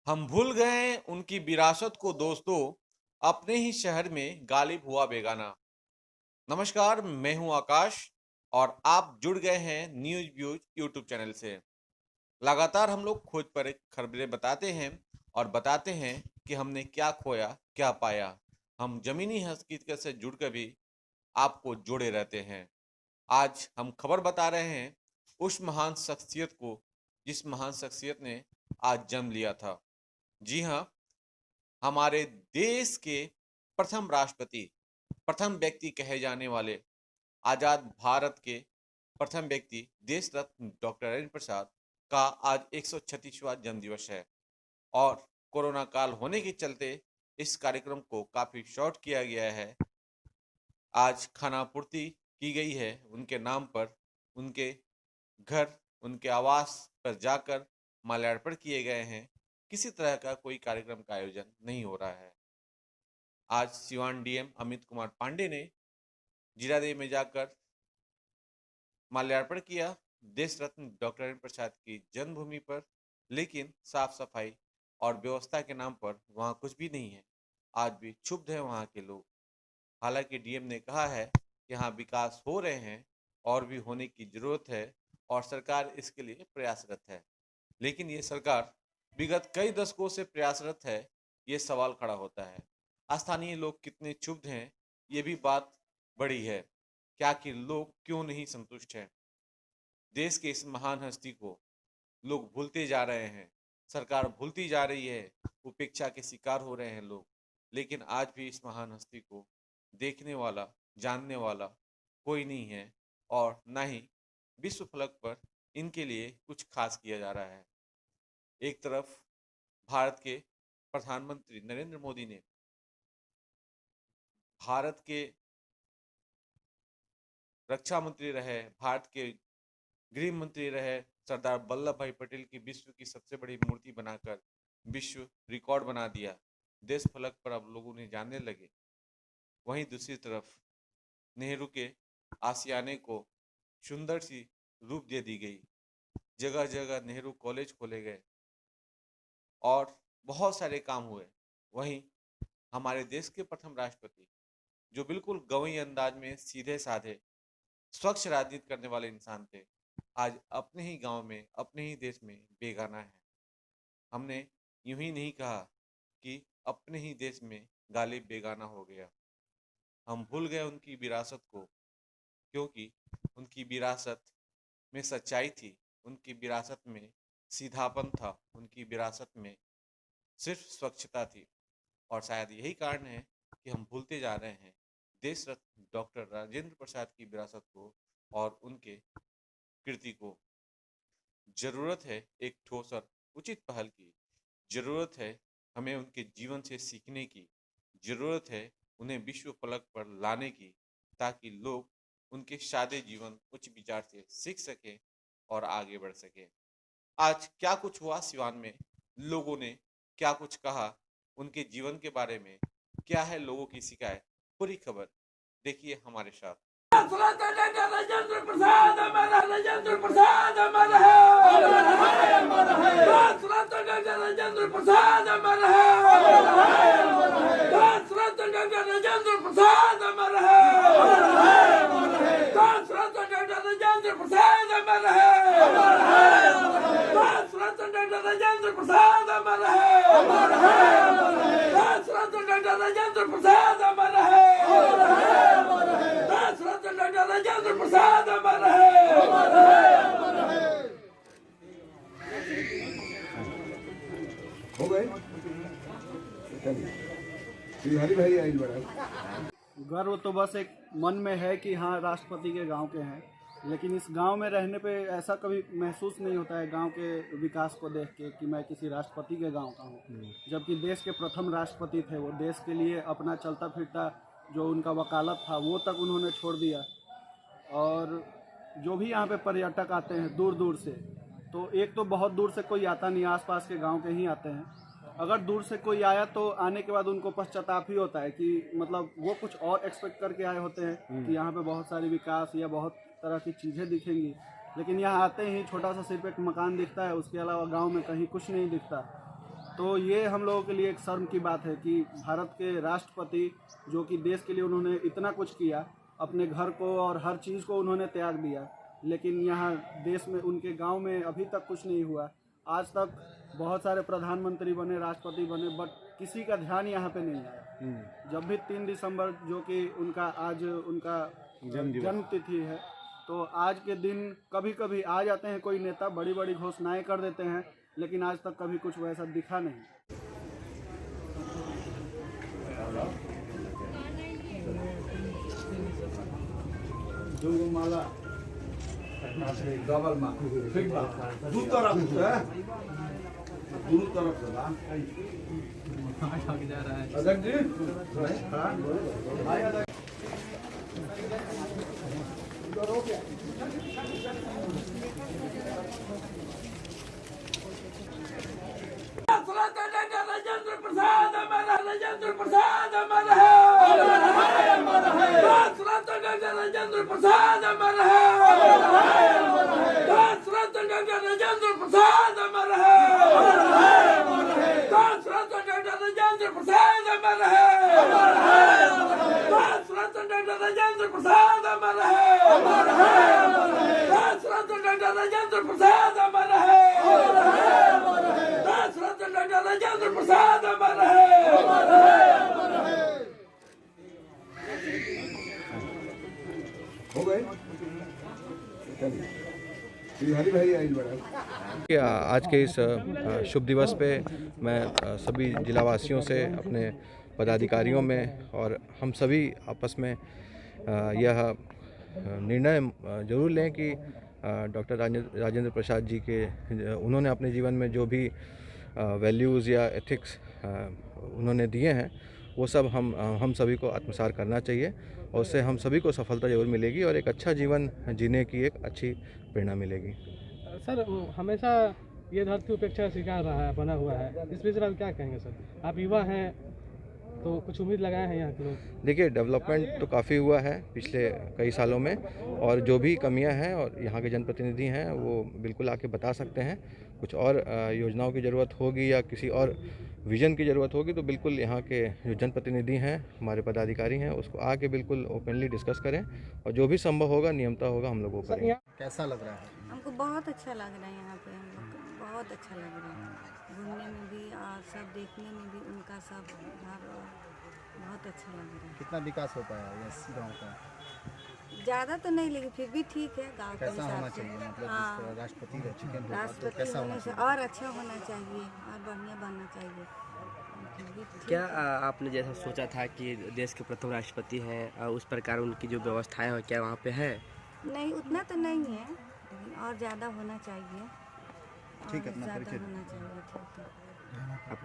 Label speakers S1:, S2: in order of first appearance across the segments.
S1: हम भूल गए उनकी विरासत को दोस्तों, अपने ही शहर में गालिब हुआ बेगाना। नमस्कार, मैं हूं आकाश और आप जुड़ गए हैं न्यूज व्यूज यूट्यूब चैनल से। लगातार हम लोग खोज पर एक खबरें बताते हैं और बताते हैं कि हमने क्या खोया क्या पाया। हम जमीनी हकीकत से जुड़कर भी आपको जोड़े रहते हैं। आज हम खबर बता रहे हैं उस महान शख्सियत को जिस महान शख्सियत ने आज जन्म लिया था। जी हाँ, हमारे देश के प्रथम राष्ट्रपति, प्रथम व्यक्ति कहे जाने वाले, आजाद भारत के प्रथम व्यक्ति, देश रत्न डॉक्टर राजेंद्र प्रसाद का आज 136वां जन्म दिवस है। और कोरोना काल होने के चलते इस कार्यक्रम को काफी शॉर्ट किया गया है। आज खानापूर्ति की गई है उनके नाम पर, उनके घर, उनके आवास पर जाकर माल्यार्पण किए गए हैं। किसी तरह का कोई कार्यक्रम का आयोजन नहीं हो रहा है। आज सिवान डीएम अमित कुमार पांडे ने जीरादेवी में जाकर माल्यार्पण किया देश रत्न डॉक्टर राजेंद्र प्रसाद की जन्मभूमि पर, लेकिन साफ सफाई और व्यवस्था के नाम पर वहां कुछ भी नहीं है। आज भी क्षुब्ध है वहां के लोग। हालांकि डीएम ने कहा है कि यहाँ विकास हो रहे हैं और भी होने की जरूरत है और सरकार इसके लिए प्रयासरत है। लेकिन ये सरकार विगत कई दशकों से प्रयासरत है, ये सवाल खड़ा होता है। स्थानीय लोग कितने क्षुब्ध हैं, ये भी बात बड़ी है। क्या कि लोग क्यों नहीं संतुष्ट हैं। देश के इस महान हस्ती को लोग भूलते जा रहे हैं, सरकार भूलती जा रही है, उपेक्षा के शिकार हो रहे हैं लोग। लेकिन आज भी इस महान हस्ती को देखने वाला, जानने वाला कोई नहीं है और ना ही विश्व फलक पर इनके लिए कुछ खास किया जा रहा है। एक तरफ भारत के प्रधानमंत्री नरेंद्र मोदी ने भारत के रक्षा मंत्री रहे, भारत के गृह मंत्री रहे, सरदार वल्लभ भाई पटेल की विश्व की सबसे बड़ी मूर्ति बनाकर विश्व रिकॉर्ड बना दिया। देश फलक पर अब लोग उन्हें जानने लगे। वहीं दूसरी तरफ नेहरू के आशियाने को सुंदर सी रूप दे दी गई। जगह जगह नेहरू कॉलेज खोले गए और बहुत सारे काम हुए। वहीं हमारे देश के प्रथम राष्ट्रपति, जो बिल्कुल गंवई अंदाज में सीधे साधे स्वच्छ राजनीति करने वाले इंसान थे, आज अपने ही गांव में, अपने ही देश में बेगाना है। हमने यूं ही नहीं कहा कि अपने ही देश में गालिब बेगाना हो गया। हम भूल गए उनकी विरासत को, क्योंकि उनकी विरासत में सच्चाई थी, उनकी विरासत में सीधापन था, उनकी विरासत में सिर्फ स्वच्छता थी। और शायद यही कारण है कि हम भूलते जा रहे हैं देश रत्न डॉक्टर राजेंद्र प्रसाद की विरासत को और उनके कृति को। जरूरत है एक ठोस और उचित पहल की। जरूरत है हमें उनके जीवन से सीखने की। जरूरत है उन्हें विश्व फलक पर लाने की, ताकि लोग उनके सादे जीवन, उच्च विचार से सीख सके और आगे बढ़ सके। आज क्या कुछ हुआ सिवान में, लोगों ने क्या कुछ कहा उनके जीवन के बारे में, क्या है लोगों की शिकायत, पूरी खबर देखिए हमारे साथ।
S2: राजेंद्र प्रसाद हमारा, राजेंद्र प्रसाद हमारा है, राजेंद्र प्रसाद हमारा है, राजेंद्र प्रसाद हमारा है, राजेंद्र प्रसाद हमारा है, राजेंद्र प्रसाद हमारा है, राजेंद्र प्रसाद हमारा है, राजेंद्र प्रसाद हमारा है।
S3: हो गए बिहारी भाई आई बड़ा
S4: गर्व तो बस एक मन में है कि हाँ राष्ट्रपति के गांव के हैं, लेकिन इस गांव में रहने पे ऐसा कभी महसूस नहीं होता है गांव के विकास को देख के कि मैं किसी राष्ट्रपति के गांव का हूँ। जबकि देश के प्रथम राष्ट्रपति थे, वो देश के लिए अपना चलता फिरता जो उनका वकालत था वो तक उन्होंने छोड़ दिया। और जो भी यहाँ पे पर्यटक आते हैं दूर दूर से, तो एक तो बहुत दूर से कोई आता नहीं, आसपास के गांव के ही आते हैं। अगर दूर से कोई आया तो आने के बाद उनको पश्चाताप ही होता है कि मतलब वो कुछ और एक्सपेक्ट करके आए होते हैं कि यहाँ पे बहुत सारी विकास या बहुत तरह की चीज़ें दिखेंगी, लेकिन यहाँ आते ही छोटा सा सिर्फ एक मकान दिखता है, उसके अलावा गांव में कहीं कुछ नहीं दिखता। तो ये हम लोगों के लिए एक शर्म की बात है कि भारत के राष्ट्रपति जो कि देश के लिए उन्होंने इतना कुछ किया, अपने घर को और हर चीज़ को उन्होंने त्याग दिया, लेकिन यहाँ देश में उनके गांव में अभी तक कुछ नहीं हुआ। आज तक बहुत सारे प्रधानमंत्री बने, राष्ट्रपति बने, बट किसी का ध्यान यहाँ पे नहीं आया। जब भी 3 दिसंबर जो कि उनका आज उनका जन्म तिथि है, तो आज के दिन कभी कभी आ जाते हैं कोई नेता, बड़ी बड़ी घोषणाएं कर देते हैं, लेकिन आज तक कभी कुछ वैसा दिखा नहीं।
S3: माला डबल माँ ठीक बा दू तरफ से दोनों तरफ से बा अध्यक्ष
S2: राजेंद्र प्रसाद हमारा, राजेंद्र प्रसाद हमारा है, राजेंद्र प्रसाद हमारा है, राजेंद्र प्रसाद हमारा है, राजेंद्र प्रसाद हमारा है, राजेंद्र प्रसाद हमारा है, राजेंद्र प्रसाद हमारा है, राजेंद्र प्रसाद हमारा है।
S3: हो गए चलिए श्री हरि भाई आइल बड़ा।
S5: आज के इस शुभ दिवस पे मैं सभी जिलावासियों से, अपने पदाधिकारियों में और हम सभी आपस में यह निर्णय जरूर लें कि डॉक्टर राजेंद्र प्रसाद जी के उन्होंने अपने जीवन में जो भी वैल्यूज़ या एथिक्स उन्होंने दिए हैं, वो सब हम सभी को आत्मसात करना चाहिए और उससे हम सभी को सफलता जरूर मिलेगी और एक अच्छा जीवन जीने की एक अच्छी प्रेरणा मिलेगी।
S6: सर, हमेशा ये धरती उपेक्षा का शिकार रहा है, बना हुआ है, इस विषय में क्या कहेंगे सर? आप युवा हैं तो कुछ उम्मीद लगाए हैं यहाँ के लोग? देखिए, डेवलपमेंट तो काफ़ी हुआ है पिछले कई सालों में, और जो भी कमियां हैं और यहाँ के जनप्रतिनिधि हैं वो बिल्कुल आके बता सकते हैं। कुछ और योजनाओं की ज़रूरत होगी या किसी और विज़न की ज़रूरत होगी तो बिल्कुल यहाँ के जो जनप्रतिनिधि हैं, हमारे पदाधिकारी हैं, उसको आके बिल्कुल ओपनली डिस्कस करें और जो भी संभव होगा, नियमता होगा, हम लोग वो करेंगे।
S7: कैसा लग रहा है?
S8: हमको बहुत अच्छा लग रहा है यहाँ पे, हम लोग को बहुत अच्छा लग रहा है घूमने में भी और सब देखने में भी, उनका सब घर और बहुत अच्छा लग रहा है।
S7: कितना विकास हो पाया है इस गाँव का?
S8: ज़्यादा तो नहीं, लेकिन फिर भी ठीक है गाँव के
S7: कैसा होना
S8: हिसाब से।
S7: चाहिए? मतलब
S8: हाँ,
S7: जिस राष्ट्रपति रह चुके हैं तो
S8: राष्ट्रपति
S7: कैसा
S8: होने
S7: होना
S8: से
S7: चाहिए?
S8: और अच्छा होना चाहिए और बढ़िया बनना चाहिए। फिर भी ठीक
S9: क्या
S8: है।
S9: आपने जैसा सोचा था कि देश के प्रथम राष्ट्रपति हैं, उस प्रकार उनकी जो व्यवस्थाएं हैं क्या वहाँ पे है?
S8: नहीं, उतना तो नहीं है, लेकिन और ज़्यादा होना चाहिए।
S7: ठीक है,
S8: और
S7: अपना
S8: ज़्यादा
S7: परिचय
S8: होना चाहिए। ठीक है,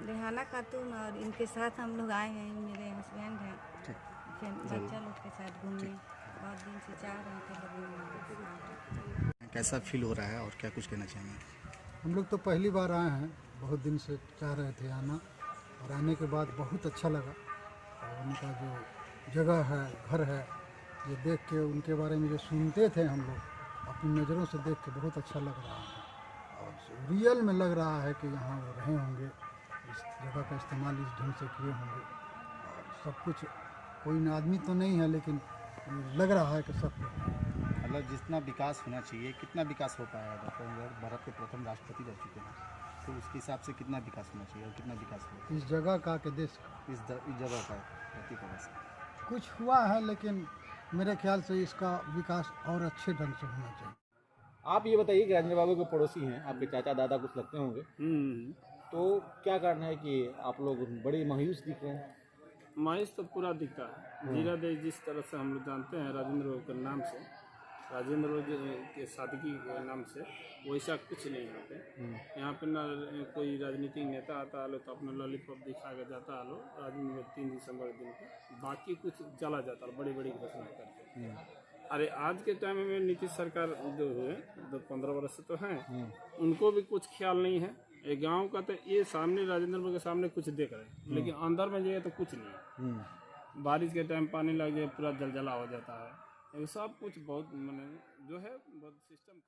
S8: रेहाना खातून, और इनके साथ हम लोग आए हैं, मेरे हस्बैंड हैं, फिर बच्चा लोग के साथ घूमने, बहुत दिन से चाह रहे थे लोग।
S7: कैसा फील हो रहा है और क्या कुछ कहना चाहेंगे?
S10: हम लोग तो पहली बार आए हैं, बहुत दिन से चाह रहे थे आना, और आने के बाद बहुत अच्छा लगा। और उनका जो जगह है, घर है, ये देख के उनके बारे में जो सुनते थे हम लोग, अपनी नज़रों से देख के बहुत अच्छा लग रहा है और रियल में लग रहा है कि यहाँ वो रहे होंगे, इस जगह का इस्तेमाल इस ढंग से किए होंगे और सब कुछ। कोई आदमी तो नहीं है, लेकिन लग रहा है कि सब कुछ।
S7: मतलब जितना विकास होना चाहिए, कितना विकास हो पाया है? डॉक्टर भारत के प्रथम राष्ट्रपति रह चुके हैं, तो उसके हिसाब से कितना विकास होना चाहिए और कितना विकास हुआ
S10: इस जगह का के देश
S7: इस जगह का धरती का वैसे?
S10: कुछ हुआ है, लेकिन मेरे ख्याल से इसका विकास और अच्छे ढंग से होना चाहिए।
S11: आप ये बताइए कि राजेंद्र बाबू के पड़ोसी हैं, आपके चाचा दादा कुछ लगते होंगे, तो क्या कारण है कि आप लोग बड़े मायूस दिख रहे हैं?
S6: मायूस तो पूरा दिखता है। जीरा देश जिस तरह से हम लोग जानते हैं राजेंद्र बाबू के नाम से, राजेंद्र बाबू के सादगी के नाम से, वैसा कुछ नहीं यहाँ पे। यहाँ पे ना कोई राजनीतिक नेता आता है तो अपना लॉलीपॉप दिखा के जाता है, राजेंद्र 3 दिसंबर दिन को, बाकी कुछ चला जाता है, बड़ी बड़ी घोषणा करके। अरे आज के टाइम में नीतीश सरकार जो हुए 15 वर्ष से तो हैं, उनको भी कुछ ख्याल नहीं है। ये गांव का तो ये सामने राजेंद्र बाबू के सामने कुछ देख रहे हैं, लेकिन अंदर में जाइए तो कुछ नहीं है। बारिश के टाइम पानी लग जाए पूरा जलजला हो जाता है, ये सब कुछ बहुत मैंने जो है बहुत सिस्टम